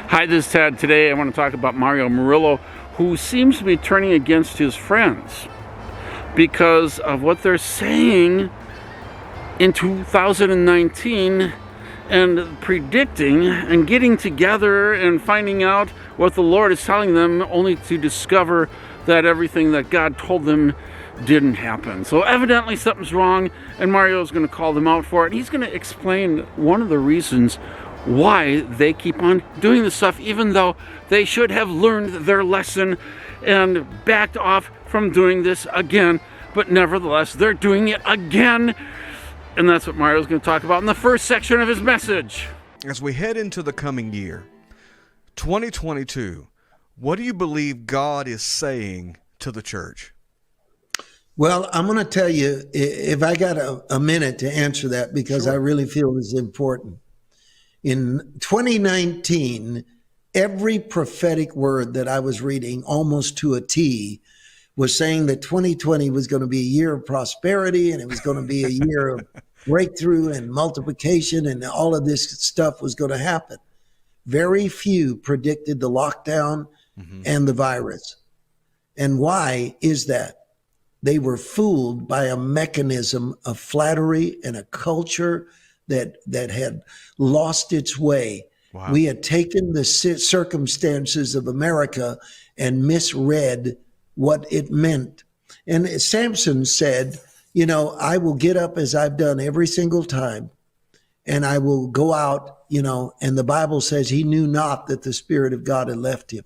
Hi, this is Ted. Today I want to talk about Mario Murillo, who seems to be turning against his friends because of what they're saying in 2019 and predicting and getting together and finding out what the Lord is telling them, only to discover that everything that God told them didn't happen. So evidently something's wrong, and Mario is going to call them out for it. He's going to explain one of the reasons why they keep on doing this stuff, even though they should have learned their lesson and backed off from doing this again. But nevertheless, they're doing it again. And that's what Mario's going to talk about in the first section of his message. As we head into the coming year, 2022, what do you believe God is saying to the church? Well, I'm going to tell you, if I got a minute to answer that, because Sure. I really feel it's important. In 2019, every prophetic word that I was reading almost to a T was saying that 2020 was going to be a year of prosperity, and it was going to be a year of breakthrough and multiplication, and all of this stuff was going to happen. Very few predicted the lockdown and the virus. And why is that? They were fooled by a mechanism of flattery and a culture that had lost its way. Wow. We had taken the circumstances of America and misread what it meant. And Samson said, I will get up as I've done every single time, and I will go out, and the Bible says he knew not that the Spirit of God had left him.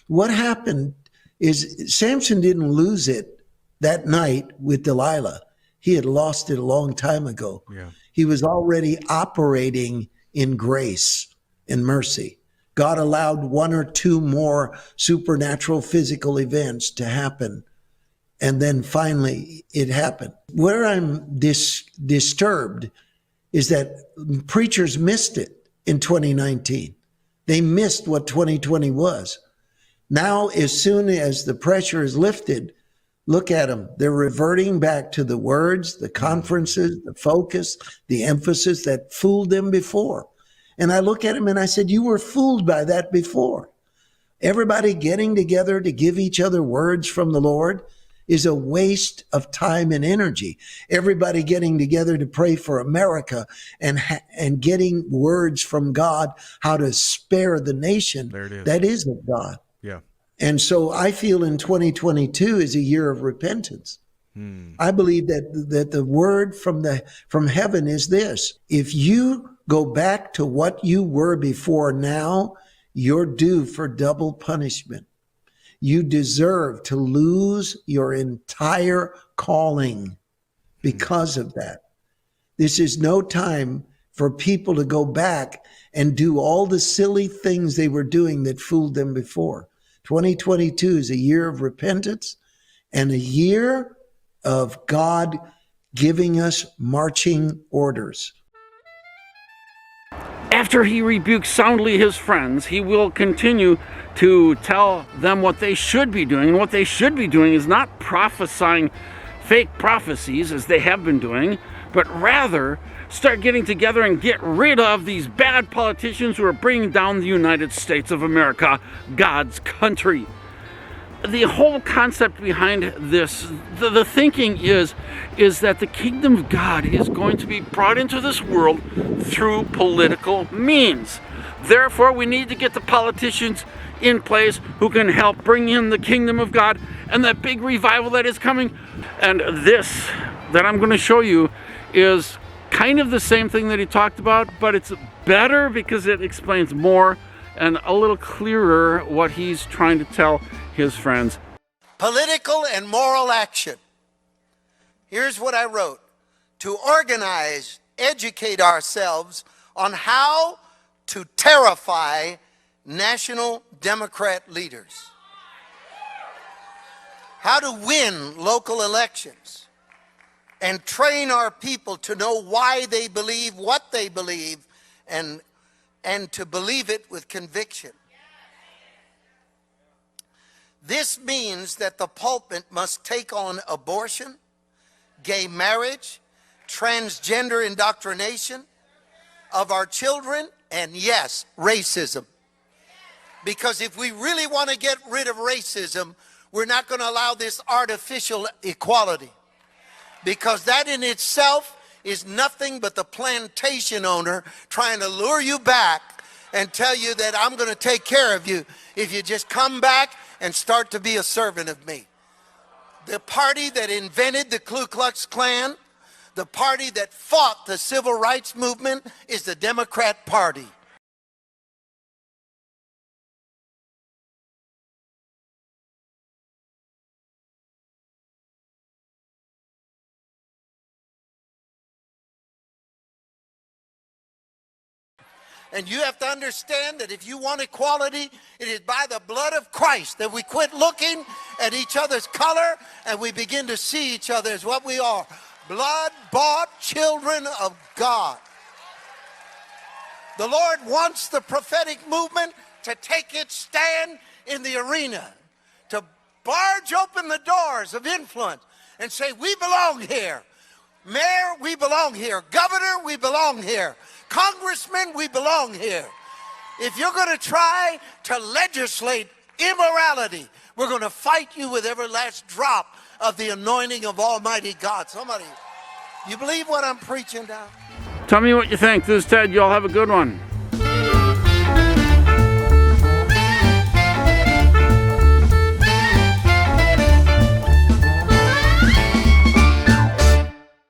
What happened is Samson didn't lose it that night with Delilah. He had lost it a long time ago. Yeah. He was already operating in grace and mercy. God allowed one or two more supernatural physical events to happen. And then finally it happened. Where I'm disturbed is that preachers missed it in 2019. They missed what 2020 was. Now, as soon as the pressure is lifted, look at them. They're reverting back to the words, the conferences, the focus, the emphasis that fooled them before. And I look at them and I said, you were fooled by that before. Everybody getting together to give each other words from the Lord is a waste of time and energy. Everybody getting together to pray for America and getting words from God how to spare the nation, There it is. that is of God. Yeah. And so I feel in 2022 is a year of repentance. I believe that the word from heaven is this: if you go back to what you were before now, you're due for double punishment. You deserve to lose your entire calling because of that. This is no time for people to go back and do all the silly things they were doing that fooled them before. 2022 is a year of repentance and a year of God giving us marching orders. After he rebukes soundly his friends, he will continue to tell them what they should be doing. And what they should be doing is not prophesying fake prophecies as they have been doing, but rather start getting together and get rid of these bad politicians who are bringing down the United States of America, God's country. The whole concept behind this, the thinking is that the kingdom of God is going to be brought into this world through political means. Therefore, we need to get the politicians in place who can help bring in the kingdom of God and that big revival that is coming. And this that I'm going to show you is kind of the same thing that he talked about, but it's better because it explains more and a little clearer what he's trying to tell his friends. Political and moral action. Here's what I wrote: to organize, educate ourselves on how to terrify national Democrat leaders, how to win local elections, and train our people to know why they believe what they believe and to believe it with conviction. This means that the pulpit must take on abortion, gay marriage, transgender indoctrination of our children, and yes, racism. Because if we really want to get rid of racism, we're not going to allow this artificial equality. Because that in itself is nothing but the plantation owner trying to lure you back and tell you that I'm going to take care of you if you just come back and start to be a servant of me. The party that invented the Ku Klux Klan, the party that fought the civil rights movement, is the Democrat Party. And you have to understand that if you want equality, it is by the blood of Christ that we quit looking at each other's color and we begin to see each other as what we are. Blood-bought children of God. The Lord wants the prophetic movement to take its stand in the arena, to barge open the doors of influence and say, we belong here. Mayor, we belong here. Governor, we belong here. Congressman, we belong here. If you're going to try to legislate immorality, we're going to fight you with every last drop of the anointing of Almighty God. Somebody, you believe what I'm preaching now? Tell me what you think. This is Ted. You all have a good one.